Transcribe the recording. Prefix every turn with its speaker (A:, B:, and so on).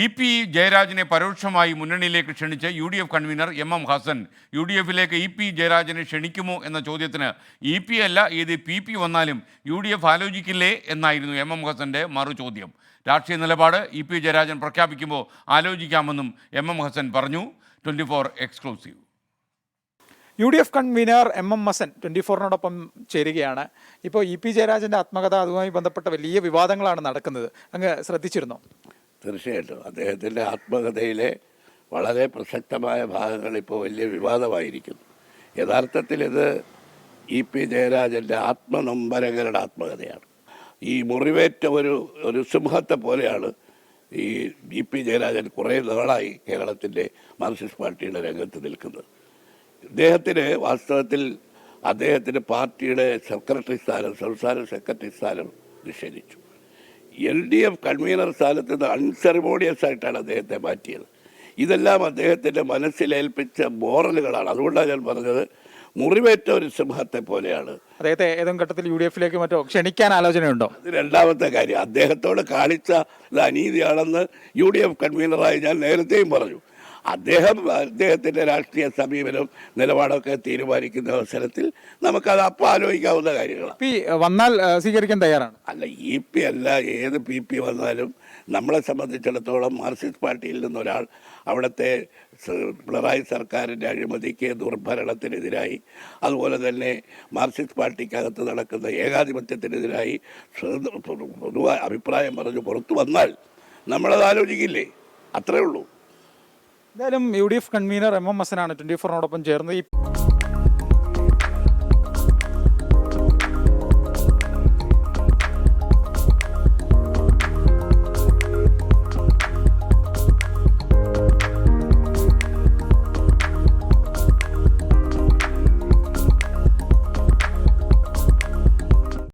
A: EP. ജയരാജനെ പരോക്ഷമായി മുന്നണിയിലേക്ക് ക്ഷണിച്ച് യു.ഡി.എഫ് കൺവീനർ എം.എം. ഹസൻ. യു.ഡി.എഫിലേക്ക് ഇ.പി. ജയരാജനെ ക്ഷണിക്കുമോ എന്ന ചോദ്യത്തിന് ഇ.പി. അല്ല ഏത് പി.പി. വന്നാലും യു.ഡി.എഫ് ആലോചിക്കില്ലേ എന്നായിരുന്നു എം.എം. ഹസൻ്റെ മറുചോദ്യം. രാഷ്ട്രീയ നിലപാട് ഇ.പി. ജയരാജൻ പ്രഖ്യാപിക്കുമ്പോൾ ആലോചിക്കാമെന്നും എം.എം. ഹസൻ പറഞ്ഞു. 24 എക്സ്ക്ലൂസീവ്.
B: യു.ഡി.എഫ് കൺവീനർ എം.എം. ഹസൻ 24-നോടൊപ്പം ചേരുകയാണ്. ഇപ്പോൾ ഇ.പി. ജയരാജൻ്റെ ആത്മകഥ, അതുമായി ബന്ധപ്പെട്ട വലിയ വിവാദങ്ങളാണ് നടക്കുന്നത്. അങ്ങ് ശ്രദ്ധിച്ചിരുന്നോ?
C: തീർച്ചയായിട്ടും അദ്ദേഹത്തിൻ്റെ ആത്മകഥയിലെ വളരെ പ്രസക്തമായ ഭാഗങ്ങൾ ഇപ്പോൾ വലിയ വിവാദമായിരിക്കുന്നു. യഥാർത്ഥത്തിൽ ഇത് ഇ.പി. ജയരാജൻ്റെ ആത്മനൊമ്പരകരുടെ ആത്മകഥയാണ്. ഈ മുറിവേറ്റ ഒരു സിംഹത്തെ പോലെയാണ് ഈ ഇ.പി. ജയരാജൻ കുറേ നാളായി കേരളത്തിൻ്റെ മാർക്സിസ്റ്റ് പാർട്ടിയുടെ രംഗത്ത് നിൽക്കുന്നത്. ഇദ്ദേഹത്തിന് വാസ്തവത്തിൽ അദ്ദേഹത്തിൻ്റെ പാർട്ടിയുടെ സെക്രട്ടറി സ്ഥാനം, സംസ്ഥാന സെക്രട്ടറി സ്ഥാനം നിഷേധിച്ചു. LDF കൺവീനർ സ്ഥാനത്ത് നിന്ന് അൺസെറിമോണിയസ് ആയിട്ടാണ് അദ്ദേഹത്തെ മാറ്റിയത്. ഇതെല്ലാം അദ്ദേഹത്തിൻ്റെ മനസ്സിലേൽപ്പിച്ച മോറലുകളാണ്. അതുകൊണ്ടാണ് ഞാൻ പറഞ്ഞത് മുറിവേറ്റ ഒരു സിംഹത്തെ പോലെയാണ്.
B: അദ്ദേഹത്തെ ഏതെങ്കിലും ഘട്ടത്തിൽ യുഡിഎഫിലേക്ക് മറ്റോ ക്ഷണിക്കാൻ ആലോചനയുണ്ടോ?
C: അത് രണ്ടാമത്തെ കാര്യം. അദ്ദേഹത്തോട് കാണിച്ച അനീതിയാണെന്ന് UDF കൺവീനറായി ഞാൻ നേരത്തെയും പറഞ്ഞു. അദ്ദേഹത്തിൻ്റെ രാഷ്ട്രീയ സമീപനം നിലപാടൊക്കെ തീരുമാനിക്കുന്ന അവസരത്തിൽ നമുക്കത് അപ്പം ആലോചിക്കാവുന്ന കാര്യങ്ങളാണ്.
B: വന്നാൽ സ്വീകരിക്കാൻ തയ്യാറാണ്.
C: അല്ല, EP അല്ല, ഏത് PP വന്നാലും നമ്മളെ സംബന്ധിച്ചിടത്തോളം മാർക്സിസ്റ്റ് പാർട്ടിയിൽ നിന്നൊരാൾ അവിടുത്തെ പിണറായി സർക്കാരിൻ്റെ അഴിമതിക്ക്, ദുർഭരണത്തിനെതിരായി, അതുപോലെ തന്നെ മാർക്സിസ്റ്റ് പാർട്ടിക്കകത്ത് നടക്കുന്ന ഏകാധിപത്യത്തിനെതിരായി പൊതുവായ അഭിപ്രായം പറഞ്ഞ് പുറത്തു വന്നാൽ നമ്മളത് ആലോചിക്കില്ലേ? അത്രേ ഉള്ളൂ.
B: എന്തായാലും യു.ഡി.എഫ് കൺവീനർ എം.എം. ഹസനാണ് 24-നോടൊപ്പം ചേർന്ന്